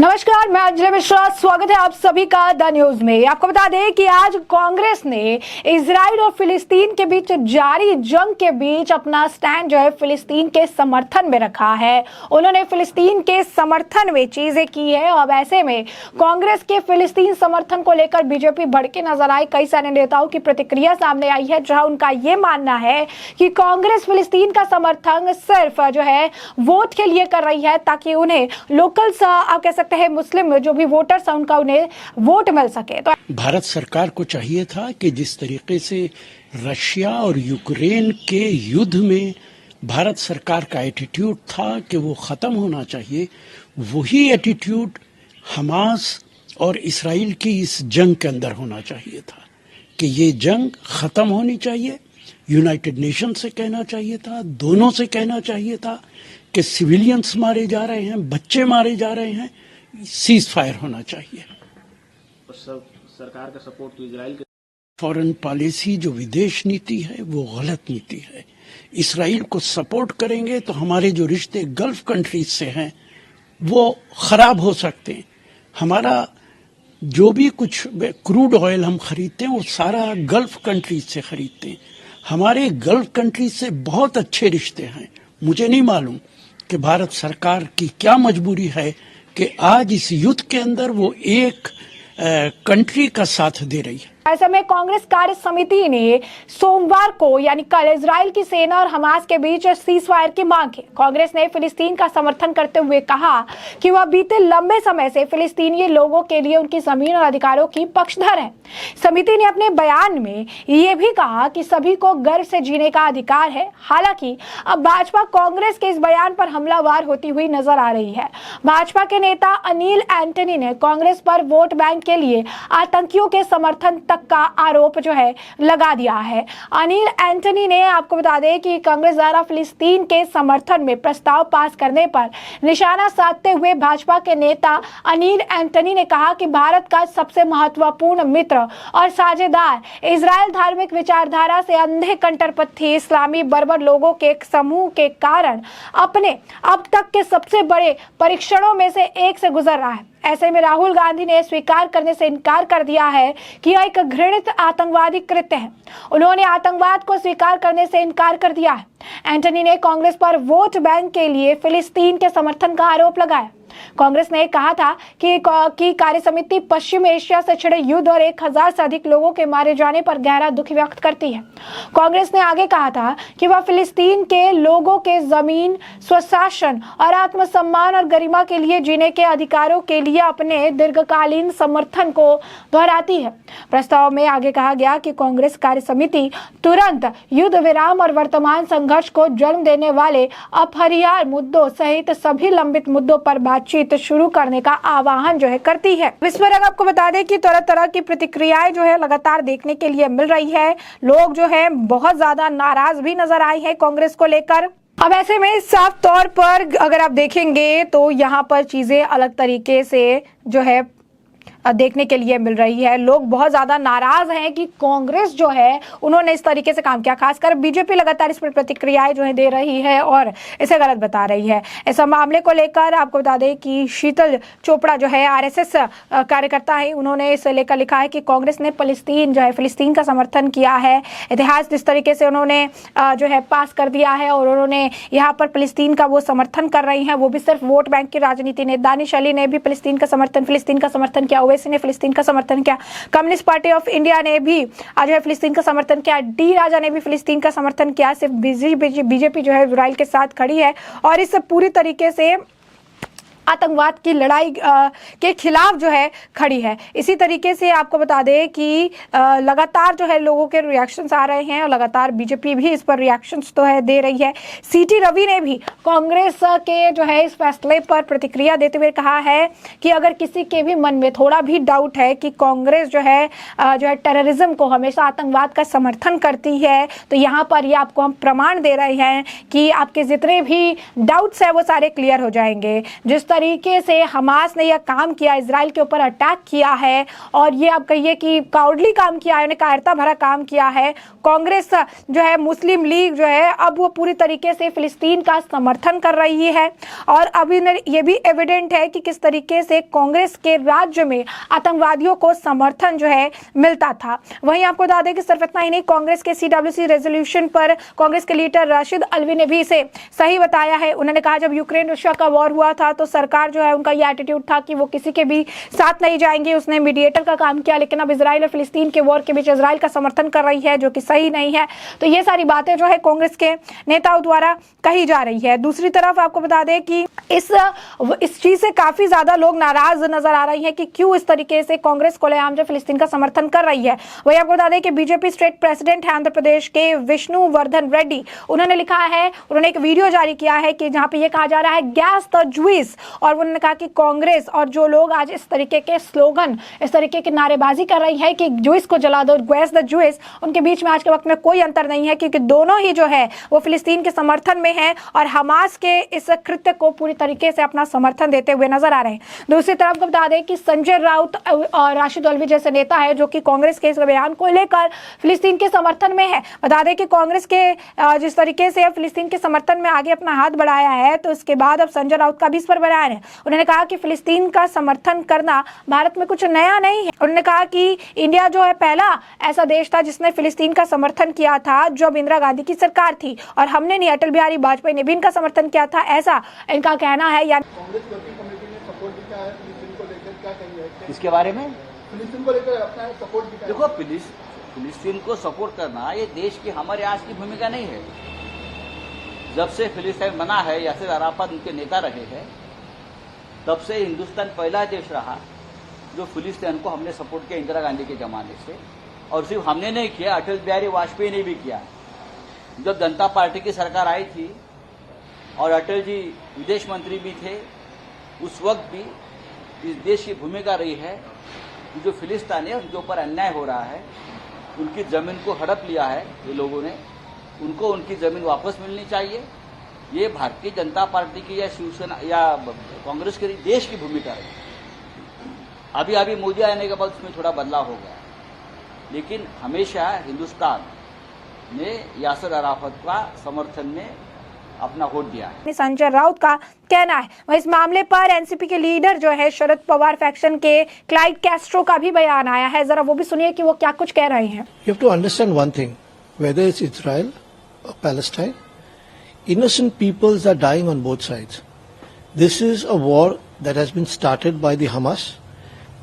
नमस्कार, मैं अंजलि मिश्रा। स्वागत है आप सभी का द न्यूज में। आपको बता दें कि आज कांग्रेस ने इजराइल और फिलिस्तीन के बीच जारी जंग के बीच अपना स्टैंड जो है फिलिस्तीन के समर्थन में रखा है। उन्होंने फिलिस्तीन के समर्थन में चीजें की है। अब ऐसे में कांग्रेस के फिलिस्तीन समर्थन को लेकर बीजेपी भड़के नजर आई। कई सारे नेताओं की प्रतिक्रिया सामने आई है, जहां उनका ये मानना है कि कांग्रेस फिलिस्तीन का समर्थन सिर्फ जो है वोट के लिए कर रही है, ताकि उन्हें लोकल आप कह सकते हैं मुस्लिम जो भी वोटर्स हैं उनका उन्हें वोट मिल सके। तो भारत सरकार को चाहिए था कि जिस तरीके से रशिया और यूक्रेन के युद्ध में भारत सरकार का एटीट्यूड था कि वो खत्म होना चाहिए, वही एटीट्यूड हमास और इसराइल की इस जंग के अंदर होना चाहिए था कि ये जंग खत्म होनी चाहिए। यूनाइटेड नेशन से कहना चाहिए था, दोनों से कहना चाहिए था कि सिविलियंस मारे जा रहे हैं, बच्चे मारे जा रहे हैं, सीज फायर होना चाहिए। सरकार का सपोर्ट तो इजराइल के फॉरेन पॉलिसी जो विदेश नीति है वो गलत नीति है। इसराइल को सपोर्ट करेंगे तो हमारे जो रिश्ते गल्फ कंट्रीज से हैं वो खराब हो सकते हैं। हमारा जो भी कुछ क्रूड ऑयल हम खरीदते हैं वो सारा गल्फ कंट्रीज से खरीदते हैं। हमारे गल्फ कंट्रीज से बहुत अच्छे रिश्ते हैं। मुझे नहीं मालूम कि भारत सरकार की क्या मजबूरी है कि आज इस युद्ध के अंदर वो एक कंट्री का साथ दे रही है। ऐसे में कांग्रेस कार्य समिति ने सोमवार को यानी कल इजराइल की सेना और हमास के बीच सीज फायर की मांग की। कांग्रेस ने फिलिस्तीन का समर्थन करते हुए कहा कि वह बीते लंबे समय से फिलिस्तीनी लोगों के लिए उनकी जमीन और अधिकारों की पक्षधर है। समिति ने अपने बयान में ये भी कहा कि सभी को गर्व से जीने का अधिकार है। हालांकि अब भाजपा कांग्रेस के इस बयान पर हमलावर होती हुई नजर आ रही है। भाजपा के नेता अनिल एंटनी ने कांग्रेस पर वोट बैंक के लिए आतंकियों के समर्थन तक का आरोप जो है लगा दिया है। अनिल एंटनी ने आपको बता दें कि कांग्रेस द्वारा फिलिस्तीन के समर्थन में प्रस्ताव पास करने पर निशाना साधते हुए भाजपा के नेता अनिल एंटनी ने कहा कि भारत का सबसे महत्वपूर्ण मित्र और साझेदार इजराइल धार्मिक विचारधारा से अंधे कट्टरपंथी इस्लामी बर्बर लोगों के एक समूह के कारण अपने अब तक के सबसे बड़े परीक्षणों में से एक से गुजर रहा है। ऐसे में राहुल गांधी ने स्वीकार करने से इनकार कर दिया है कि यह एक घृणित आतंकवादी कृत्य है। उन्होंने आतंकवाद को स्वीकार करने से इनकार कर दिया है। एंटनी ने कांग्रेस पर वोट बैंक के लिए फिलिस्तीन के समर्थन का आरोप लगाया। कांग्रेस ने कहा था कि कार्य समिति पश्चिम एशिया से छिड़े युद्ध और 1000 से अधिक लोगों के मारे जाने पर गहरा दुख व्यक्त करती है। कांग्रेस ने आगे कहा था कि वह फिलिस्तीन के लोगों के जमीन, स्वशासन और आत्मसम्मान और गरिमा के लिए जीने के अधिकारों के लिए अपने दीर्घकालीन समर्थन को दोहराती है। प्रस्ताव में आगे कहा गया कि कांग्रेस कार्य समिति तुरंत युद्ध विराम और वर्तमान संघर्ष को जन्म देने वाले अपरिहार्य मुद्दों सहित सभी लंबित मुद्दों पर बातचीत शुरू करने का आह्वान जो है करती है। इस पर अगर आपको बता दें कि तरह तरह की प्रतिक्रियाएं जो है लगातार देखने के लिए मिल रही है। लोग जो है बहुत ज्यादा नाराज भी नजर आए हैं कांग्रेस को लेकर। अब ऐसे में साफ तौर पर अगर आप देखेंगे तो यहाँ पर चीजें अलग तरीके से जो है देखने के लिए मिल रही है। लोग बहुत ज्यादा नाराज हैं कि कांग्रेस जो है उन्होंने इस तरीके से काम किया। खासकर बीजेपी लगातार इस पर प्रतिक्रियाएं जो है दे रही है और इसे गलत बता रही है। इस मामले को लेकर आपको बता दें कि शीतल चोपड़ा जो है आरएसएस कार्यकर्ता है, उन्होंने इसे लेकर लिखा है कि कांग्रेस ने फिलिस्तीन का समर्थन किया है। इतिहास जिस तरीके से उन्होंने जो है पास कर दिया है और उन्होंने यहाँ पर फिलिस्तीन का वो समर्थन कर रही है, वो भी सिर्फ वोट बैंक की राजनीति ने। दानिश अली ने भी फिलिस्तीन का समर्थन किया, ओवैसी ने फिलिस्तीन का समर्थन किया, कम्युनिस्ट पार्टी ऑफ इंडिया ने भी आज है फिलिस्तीन का समर्थन किया, डी राजा ने भी फिलिस्तीन का समर्थन किया। सिर्फ बीजेपी जो है इजराइल के साथ खड़ी है और इस पूरी तरीके से आतंकवाद की लड़ाई के खिलाफ जो है खड़ी है। इसी तरीके से आपको बता दें कि लगातार जो है लोगों के रिएक्शंस आ रहे हैं और लगातार बीजेपी भी इस पर रिएक्शंस तो है दे रही है। सीटी रवि ने भी कांग्रेस के जो है इस फैसले पर प्रतिक्रिया देते हुए कहा है कि अगर किसी के भी मन में थोड़ा भी डाउट है कि कांग्रेस जो है टेररिज्म को, हमेशा आतंकवाद का समर्थन करती है, तो यहाँ पर ये आपको हम प्रमाण दे रहे हैं कि आपके जितने भी डाउट्स है वो सारे क्लियर हो जाएंगे। जिस तरीके से हमास ने यह काम किया, इजराइल के ऊपर अटैक किया है और ये आप कहिए कि काउर्डली काम किया है, कायरता भरा काम किया है। कांग्रेस जो है, मुस्लिम लीग जो है, अब वो पूरी तरीके से फिलिस्तीन का समर्थन कर रही है और अभी ये भी एविडेंट है कि किस तरीके से कांग्रेस के राज्य में आतंकवादियों को समर्थन जो है मिलता था। वहीं आपको बता दें कि सिर्फ इतना ही नहीं, कांग्रेस के CWC रेजोल्यूशन पर कांग्रेस के लीडर राशिद अल्वी ने भी इसे सही बताया है। उन्होंने कहा जब यूक्रेन रशिया का वॉर हुआ था तो सरकार जो है, उनका ये एटीट्यूड था कि वो किसी के भी साथ नहीं जाएंगे। उसने मीडिएटर का काम किया, लेकिन अब इजराइल और फिलिस्तीन के वॉर के बीच इजराइल का समर्थन कर रही है, जो कि सही नहीं है। तो ये सारी बातें जो है कांग्रेस के नेताओं द्वारा कही जा रही है। दूसरी तरफ आपको बता दें कि इस चीज से काफी ज्यादा लोग नाराज नजर आ रही हैं कि क्यों इस तरीके से कांग्रेस खुलेआम जो फिलिस्तीन का समर्थन कर रही है। वही आपको बता दें कि बीजेपी स्टेट प्रेसिडेंट है आंध्र प्रदेश के विष्णुवर्धन रेड्डी, उन्होंने लिखा है, उन्होंने एक वीडियो जारी किया है कि जहां पे ये कहा जा रहा है गैस द ज्यूस, और उन्होंने कहा कि कांग्रेस और जो लोग आज इस तरीके के स्लोगन, इस तरीके की नारेबाजी कर रही है कि ज्यूस को जला दो, गैस द ज्यूस, उनके बीच में आज के वक्त में कोई अंतर नहीं है, क्योंकि दोनों ही जो है वो फिलिस्तीन के समर्थन में है और हमास के इस कृत्य को पूरी तरीके से अपना समर्थन देते हुए नजर आ रहे हैं। दूसरी तरफ को बता दें कि संजय राउत और राशिद अल्वी जैसे नेता है जो कि कांग्रेस के इस बयान को लेकर फिलिस्तीन के समर्थन में है। बता दें कि कांग्रेस के जिस तरीके से फिलिस्तीन के समर्थन में आगे अपना हाथ बढ़ाया है, तो उसके बाद अब संजय राउत का भी इस पर बयान है। उन्होंने कहा कि फिलिस्तीन का समर्थन करना भारत में कुछ नया नहीं है। उन्होंने कहा कि इंडिया जो है पहला ऐसा देश था जिसने फिलिस्तीन का समर्थन किया था जब इंदिरा गांधी की सरकार थी, और हमने नहीं, अटल बिहारी वाजपेयी ने भी इनका समर्थन किया था, ऐसा इनका कहना है। या कांग्रेस वर्किंग कमेटी ने सपोर्ट भी किया है फिलिस्तीन को लेकर, क्या कहिए इसके बारे में? फिलिस्तीन को लेकर अपना सपोर्ट भी किया है। देखो, फिलिस्तीन को सपोर्ट करना ये देश की, हमारे आज की भूमिका नहीं है। जब से फिलिस्तीन बना है, यासिर अराफत उनके नेता रहे हैं, तब से हिंदुस्तान पहला देश रहा जो फिलिस्तीन को हमने सपोर्ट किया इंदिरा गांधी के जमाने से। और सिर्फ हमने नहीं किया, अटल बिहारी वाजपेयी ने भी किया। जब जनता पार्टी की सरकार आई थी और अटल जी विदेश मंत्री भी थे, उस वक्त भी इस देश की भूमिका रही है कि जो फिलिस्तीन है उनके ऊपर अन्याय हो रहा है, उनकी जमीन को हड़प लिया है ये लोगों ने, उनको उनकी जमीन वापस मिलनी चाहिए। ये भारतीय जनता पार्टी की या शिवसेना या कांग्रेस की देश की भूमिका रही। अभी मोदी आने के बाद उसमें थोड़ा बदलाव हो गया, लेकिन हमेशा हिंदुस्तान ने यासिर अराफत का समर्थन में अपना वोट दिया है। संजय राउत का कहना है। वह इस मामले पर एनसीपी के लीडर जो है शरद पवार फैक्शन के क्लाइड कैस्ट्रो का भी बयान आया है, जरा वो भी सुनिए कि वो क्या कुछ कह रहे हैं। You have to understand one thing, whether it's Israel or Palestine, innocent peoples are dying on both sides. This is a war that has been started by the Hamas.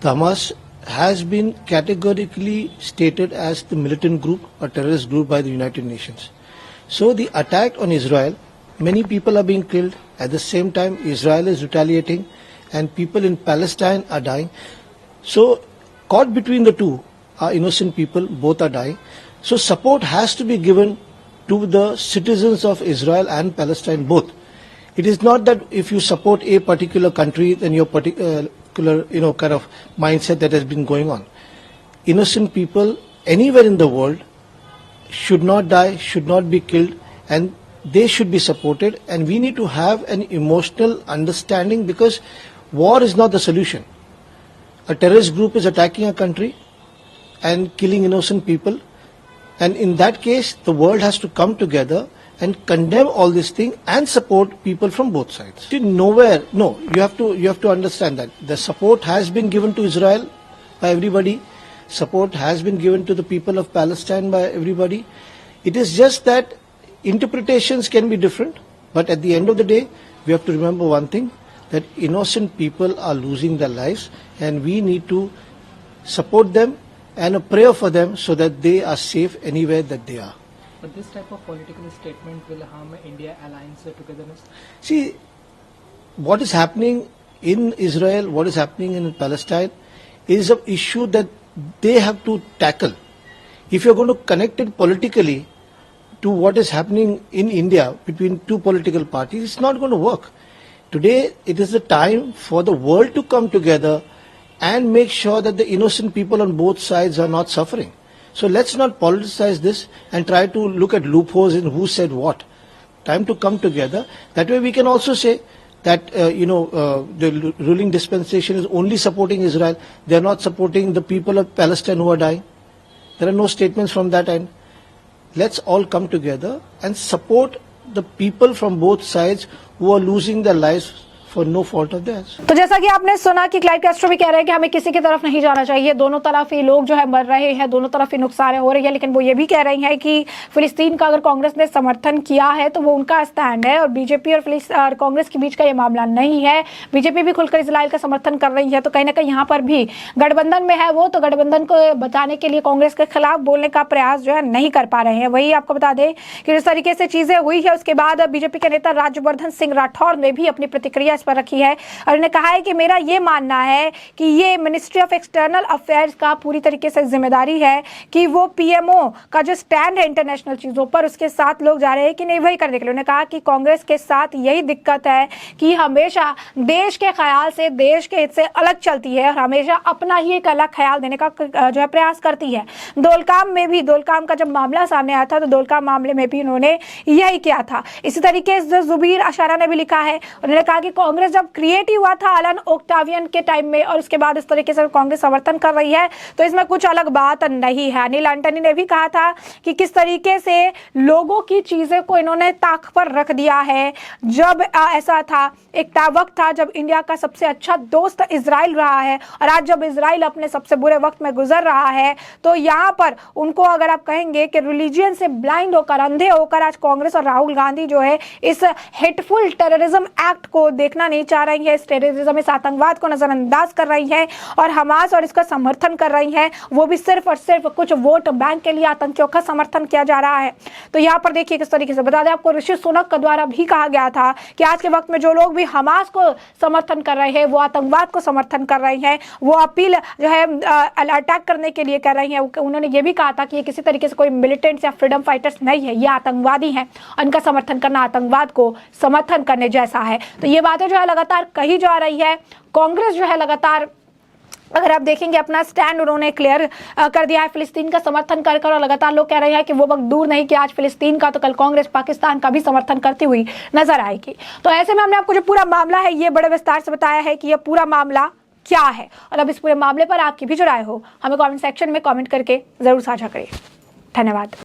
The Hamas has been categorically stated as the militant group or terrorist group by the United Nations. So the attack on Israel, many people are being killed. At the same time, Israel is retaliating and people in Palestine are dying. So caught between the two are innocent people, both are dying. So support has to be given to the citizens of Israel and Palestine both. It is not that if you support a particular country, then your particular, kind of mindset that has been going on. Innocent people anywhere in the world should not die, should not be killed, and they should be supported. And we need to have an emotional understanding, because war is not the solution. A terrorist group is attacking a country and killing innocent people. And in that case, the world has to come together and condemn all this thing and support people from both sides. You have to understand that the support has been given to Israel by everybody. Support has been given to the people of Palestine by everybody. It is just that interpretations can be different, but at the end of the day, we have to remember one thing, that innocent people are losing their lives, and we need to support them and a prayer for them so that they are safe anywhere that they are. But this type of political statement will harm India alliance togetherness? See, what is happening in Israel, what is happening in Palestine is an issue that they have to tackle. If you're going to connect it politically to what is happening in India between two political parties, it's not going to work. Today, it is the time for the world to come together and make sure that the innocent people on both sides are not suffering. So let's not politicize this and try to look at loopholes in who said what. Time to come together. That way we can also say, that the ruling dispensation is only supporting Israel. They are not supporting the people of Palestine who are dying. There are no statements from that end. Let's all come together and support the people from both sides who are losing their lives for no fault of theirs. तो जैसा कि आपने सुना कि Clive Castro भी कह रहे हैं कि हमें किसी की तरफ नहीं जाना चाहिए, दोनों तरफ ही लोग जो है मर रहे हैं, दोनों तरफ ही नुकसान हो रही है, लेकिन वो ये भी कह रही हैं कि फिलिस्तीन का अगर कांग्रेस ने समर्थन किया है तो वो उनका स्टैंड है और बीजेपी और कांग्रेस के बीच का ये मामला नहीं है। बीजेपी भी खुलकर इजराइल का समर्थन कर रही है, तो कहीं ना कहीं यहाँ पर भी गठबंधन में है वो, तो गठबंधन को बताने के लिए कांग्रेस के खिलाफ बोलने का प्रयास जो है नहीं कर पा रहे हैं। वही आपको बता दें कि जिस तरीके से चीजें हुई है उसके बाद बीजेपी के नेता राज्यवर्धन सिंह राठौर ने भी अपनी प्रतिक्रिया इस पर रखी है और उन्होंने कहा है कि मेरा ये मानना है कि ये मिनिस्ट्री ऑफ एक्सटर्नल अफेयर्स का पूरी तरीके से जिम्मेदारी है कि वो पीएमओ का जो स्टैंड है इंटरनेशनल चीजों पर उसके साथ लोग जा रहे हैं कि नहीं, वही करने के लिए। उन्होंने कहा कि कांग्रेस के साथ यही दिक्कत है कि हमेशा देश के ख्याल से, देश के हित से अलग चलती है और हमेशा अपना ही एक अलग ख्याल देने का जो है प्रयास करती है। दोलकाम का जब मामला सामने आया था तो दोलकाम मामले में भी उन्होंने यही किया था। इसी तरीके से जुबीर अशारा ने भी लिखा है, उन्होंने कहा कि कांग्रेस जब क्रिएट हुआ था अलन ओक्टावियन के टाइम में और उसके बाद इस तरीके से कांग्रेस समर्थन कर रही है तो इसमें कुछ अलग बात नहीं है। अनिल एंटनी ने भी कहा था कि किस तरीके से लोगों की चीजें को इन्होंने ताक पर रख दिया है। जब ऐसा था, एक वक्त था जब इंडिया का सबसे अच्छा दोस्त इजराइल रहा है और आज जब इजराइल अपने सबसे बुरे वक्त में गुजर रहा है तो यहाँ पर उनको अगर आप कहेंगे कि रिलीजियन से ब्लाइंड होकर, अंधे होकर आज कांग्रेस और राहुल गांधी जो है इस हेटफुल टेररिज्म एक्ट को देखना नहीं चाह रही है, इस टेररिज्म, इस आतंकवाद को नजरअंदाज कर रही है और हमास और इसका समर्थन कर रही है, वो भी सिर्फ और सिर्फ कुछ वोट बैंक के लिए आतंकियों का समर्थन किया जा रहा है। तो यहाँ पर देखिए किस तरीके से, बता दें आपको, ऋषि सुनक के द्वारा भी कहा गया था कि आज के वक्त में जो लोग भी हमास को समर्थन कर रहे हैं, वो आतंकवाद को समर्थन कर रहे हैं, वो अपील जो है अटैक करने के लिए कर रही है। उन्होंने ये भी कहा था कि ये किसी तरीके से कोई मिलिटेंट्स या फ्रीडम फाइटर्स नहीं है, ये आतंकवादी हैं, उनका समर्थन करना आतंकवाद को समर्थन करने जैसा है। तो ये बातें जो है लगातार कही जा रही है। कांग्रेस जो है लगातार, अगर आप देखेंगे, अपना स्टैंड उन्होंने क्लियर कर दिया है फिलिस्तीन का समर्थन कर और लगातार लोग कह रहे हैं कि वो वक्त दूर नहीं कि आज फिलिस्तीन का तो कल कांग्रेस पाकिस्तान का भी समर्थन करती हुई नजर आएगी। तो ऐसे में हमने आपको जो पूरा मामला है ये बड़े विस्तार से बताया है कि ये पूरा मामला क्या है और अब इस पूरे मामले पर आपकी भी जो राय हो हमें कमेंट सेक्शन में कमेंट करके जरूर साझा करिए। धन्यवाद।